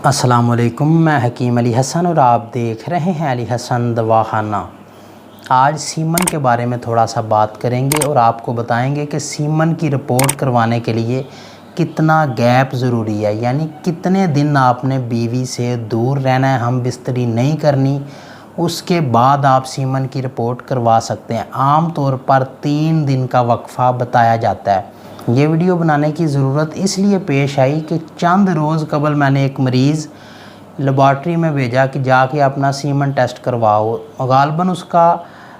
السلام علیکم، میں حکیم علی حسن اور آپ دیکھ رہے ہیں علی حسن دواخانہ۔ آج سیمن کے بارے میں تھوڑا سا بات کریں گے اور آپ کو بتائیں گے کہ سیمن کی رپورٹ کروانے کے لیے کتنا گیپ ضروری ہے، یعنی کتنے دن آپ نے بیوی سے دور رہنا ہے، ہم بستری نہیں کرنی، اس کے بعد آپ سیمن کی رپورٹ کروا سکتے ہیں۔ عام طور پر 3 دن کا وقفہ بتایا جاتا ہے۔ یہ ویڈیو بنانے کی ضرورت اس لیے پیش آئی کہ چند روز قبل میں نے ایک مریض لیبارٹری میں بھیجا کہ جا کے اپنا سیمن ٹیسٹ کرواؤ۔ غالباً اس کا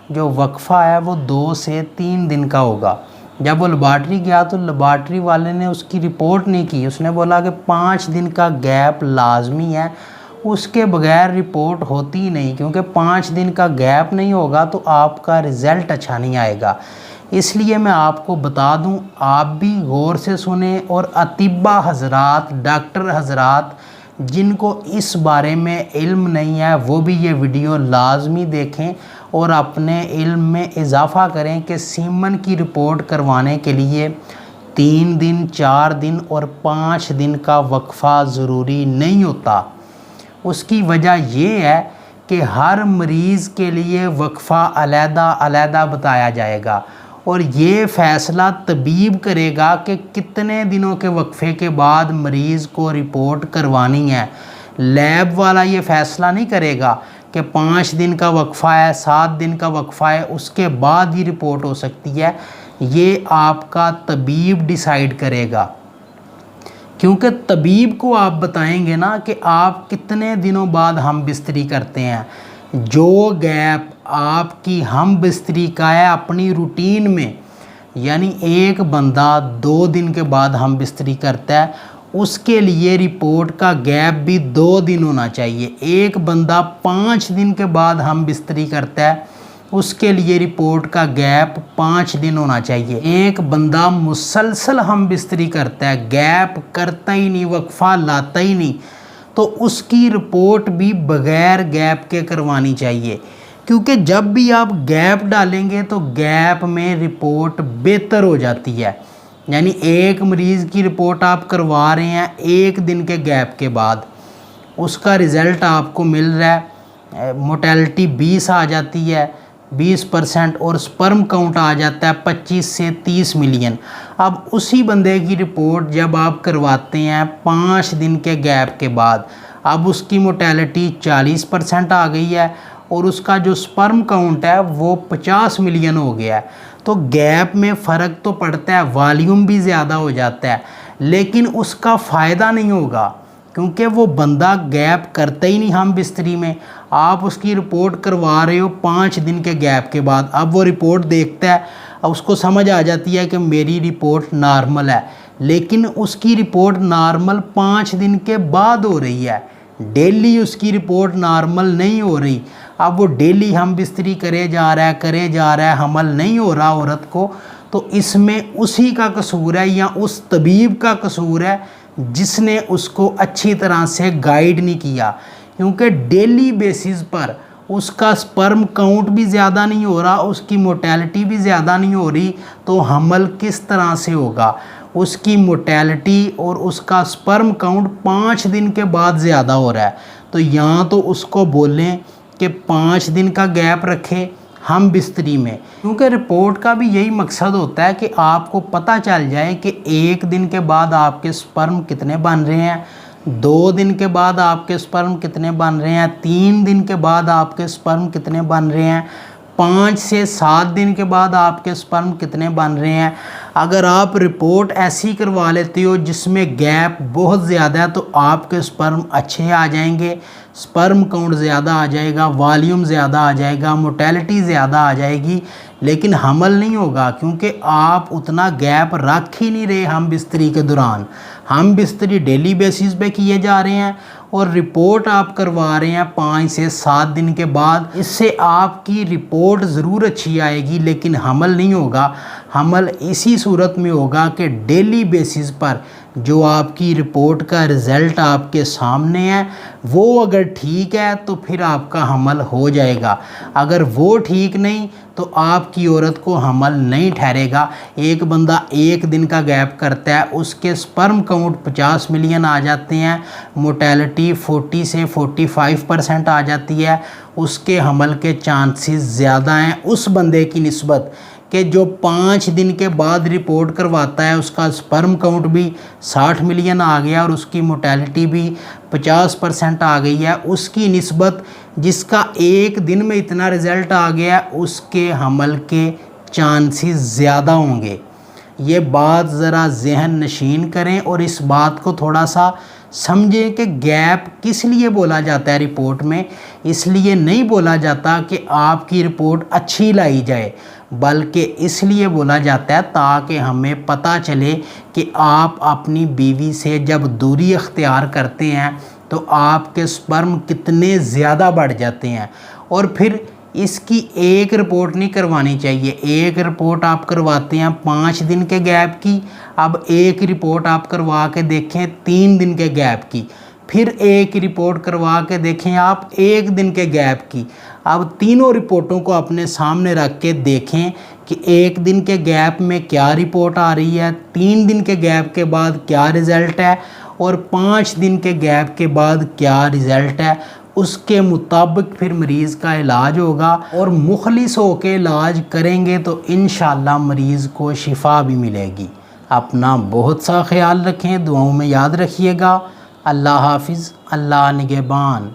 جو وقفہ ہے وہ 2 سے 3 دن کا ہوگا۔ جب وہ لیبارٹری گیا تو لیبارٹری والے نے اس کی رپورٹ نہیں کی، اس نے بولا کہ 5 دن کا گیپ لازمی ہے، اس کے بغیر رپورٹ ہوتی نہیں، کیونکہ 5 دن کا گیپ نہیں ہوگا تو آپ کا رزلٹ اچھا نہیں آئے گا۔ اس لیے میں آپ کو بتا دوں، آپ بھی غور سے سنیں اور اطباء حضرات، ڈاکٹر حضرات جن کو اس بارے میں علم نہیں ہے وہ بھی یہ ویڈیو لازمی دیکھیں اور اپنے علم میں اضافہ کریں کہ سیمن کی رپورٹ کروانے کے لیے 3 دن، 4 دن اور 5 دن کا وقفہ ضروری نہیں ہوتا۔ اس کی وجہ یہ ہے کہ ہر مریض کے لیے وقفہ علیحدہ علیحدہ بتایا جائے گا اور یہ فیصلہ طبیب کرے گا کہ کتنے دنوں کے وقفے کے بعد مریض کو رپورٹ کروانی ہے۔ لیب والا یہ فیصلہ نہیں کرے گا کہ 5 دن کا وقفہ ہے، 7 دن کا وقفہ ہے، اس کے بعد ہی رپورٹ ہو سکتی ہے۔ یہ آپ کا طبیب ڈیسائیڈ کرے گا، کیونکہ طبیب کو آپ بتائیں گے نا کہ آپ کتنے دنوں بعد ہم بستری کرتے ہیں۔ جو گیپ آپ کی ہم بستری کا ہے اپنی روٹین میں، یعنی ایک بندہ 2 دن کے بعد ہم بستری کرتا ہے، اس کے لیے رپورٹ کا گیپ بھی 2 دن ہونا چاہیے۔ ایک بندہ 5 دن کے بعد ہم بستری کرتا ہے، اس کے لیے رپورٹ کا گیپ 5 دن ہونا چاہیے۔ ایک بندہ مسلسل ہم بستری کرتا ہے، گیپ کرتا ہی نہیں، وقفہ لاتا ہی نہیں، تو اس کی رپورٹ بھی بغیر گیپ کے کروانی چاہیے، کیونکہ جب بھی آپ گیپ ڈالیں گے تو گیپ میں رپورٹ بہتر ہو جاتی ہے۔ یعنی ایک مریض کی رپورٹ آپ کروا رہے ہیں 1 دن کے گیپ کے بعد، اس کا رزلٹ آپ کو مل رہا ہے، موٹیلٹی 20 آ جاتی ہے، 20%، اور سپرم کاؤنٹ آ جاتا ہے 25 سے 30 ملین۔ اب اسی بندے کی رپورٹ جب آپ کرواتے ہیں 5 دن کے گیپ کے بعد، اب اس کی موٹیلٹی 40% آ گئی ہے اور اس کا جو سپرم کاؤنٹ ہے وہ 50 ملین ہو گیا ہے، تو گیپ میں فرق تو پڑتا ہے، والیوم بھی زیادہ ہو جاتا ہے، لیکن اس کا فائدہ نہیں ہوگا، کیونکہ وہ بندہ گیپ کرتا ہی نہیں ہم بستری میں۔ آپ اس کی رپورٹ کروا رہے ہو 5 دن کے گیپ کے بعد، اب وہ رپورٹ دیکھتا ہے، اب اس کو سمجھ آ جاتی ہے کہ میری رپورٹ نارمل ہے، لیکن اس کی رپورٹ نارمل 5 دن کے بعد ہو رہی ہے، ڈیلی اس کی رپورٹ نارمل نہیں ہو رہی۔ اب وہ ڈیلی ہم بستری کرے جا رہا ہے، حمل نہیں ہو رہا عورت کو، تو اس میں اسی کا قصور ہے یا اس طبیب کا قصور ہے جس نے اس کو اچھی طرح سے گائیڈ نہیں کیا، کیونکہ ڈیلی بیسز پر اس کا سپرم کاؤنٹ بھی زیادہ نہیں ہو رہا، اس کی موٹیلٹی بھی زیادہ نہیں ہو رہی، تو حمل کس طرح سے ہوگا؟ اس کی موٹیلٹی اور اس کا سپرم کاؤنٹ 5 دن کے بعد زیادہ ہو رہا ہے، تو یہاں تو اس کو بولیں کہ 5 دن کا گیپ رکھے ہم بستری میں، کیونکہ رپورٹ کا بھی یہی مقصد ہوتا ہے کہ آپ کو پتہ چل جائے کہ 1 دن کے بعد آپ کے سپرم کتنے بن رہے ہیں، 2 دن کے بعد آپ کے سپرم کتنے بن رہے ہیں، 3 دن کے بعد آپ کے سپرم کتنے بن رہے ہیں، 5 سے 7 دن کے بعد آپ کے سپرم کتنے بن رہے ہیں۔ اگر آپ رپورٹ ایسی کروا لیتے ہو جس میں گیپ بہت زیادہ ہے تو آپ کے سپرم اچھے آ جائیں گے، سپرم کاؤنٹ زیادہ آ جائے گا، والیوم زیادہ آ جائے گا، موٹیلٹی زیادہ آ جائے گی، لیکن حمل نہیں ہوگا، کیونکہ آپ اتنا گیپ رکھ ہی نہیں رہے ہم بستری کے دوران۔ ہم بستری ڈیلی بیسز پہ کیے جا رہے ہیں اور رپورٹ آپ کروا رہے ہیں 5 سے 7 دن کے بعد۔ اس سے آپ کی رپورٹ ضرور اچھی آئے گی لیکن حمل نہیں ہوگا۔ حمل اسی صورت میں ہوگا کہ ڈیلی بیسز پر جو آپ کی رپورٹ کا رزلٹ آپ کے سامنے ہے وہ اگر ٹھیک ہے تو پھر آپ کا حمل ہو جائے گا، اگر وہ ٹھیک نہیں تو آپ کی عورت کو حمل نہیں ٹھہرے گا۔ ایک بندہ ایک دن کا گیپ کرتا ہے، اس کے سپرم کاؤنٹ 50 ملین آ جاتے ہیں، موٹیلٹی 40 سے 45% آ جاتی ہے، اس کے حمل کے چانسز زیادہ ہیں اس بندے کی نسبت کہ جو 5 دن کے بعد رپورٹ کرواتا ہے، اس کا سپرم کاؤنٹ بھی 60 ملین آ گیا اور اس کی موٹیلٹی بھی 50% آ گئی ہے، اس کی نسبت جس کا ایک دن میں اتنا رزلٹ آ گیا اس کے حمل کے چانسز زیادہ ہوں گے۔ یہ بات ذرا ذہن نشین کریں اور اس بات کو تھوڑا سا سمجھیں کہ گیپ کس لیے بولا جاتا ہے رپورٹ میں۔ اس لیے نہیں بولا جاتا کہ آپ کی رپورٹ اچھی لائی جائے، بلکہ اس لیے بولا جاتا ہے تاکہ ہمیں پتہ چلے کہ آپ اپنی بیوی سے جب دوری اختیار کرتے ہیں تو آپ کے سپرم کتنے زیادہ بڑھ جاتے ہیں۔ اور پھر اس کی ایک رپورٹ نہیں کروانی چاہیے، ایک رپورٹ آپ کرواتے ہیں 5 دن کے گیپ کی، اب ایک رپورٹ آپ کروا کے دیکھیں 3 دن کے گیپ کی، پھر ایک رپورٹ کروا کے دیکھیں آپ 1 دن کے گیپ کی۔ اب تینوں رپورٹوں کو اپنے سامنے رکھ کے دیکھیں کہ 1 دن کے گیپ میں کیا رپورٹ آ رہی ہے، 3 دن کے گیپ کے بعد کیا رزلٹ ہے اور 5 دن کے گیپ کے بعد کیا رزلٹ ہے۔ اس کے مطابق پھر مریض کا علاج ہوگا اور مخلص ہو کے علاج کریں گے تو انشاءاللہ مریض کو شفا بھی ملے گی۔ اپنا بہت سا خیال رکھیں، دعاؤں میں یاد رکھیے گا۔ اللہ حافظ، اللہ نگہبان۔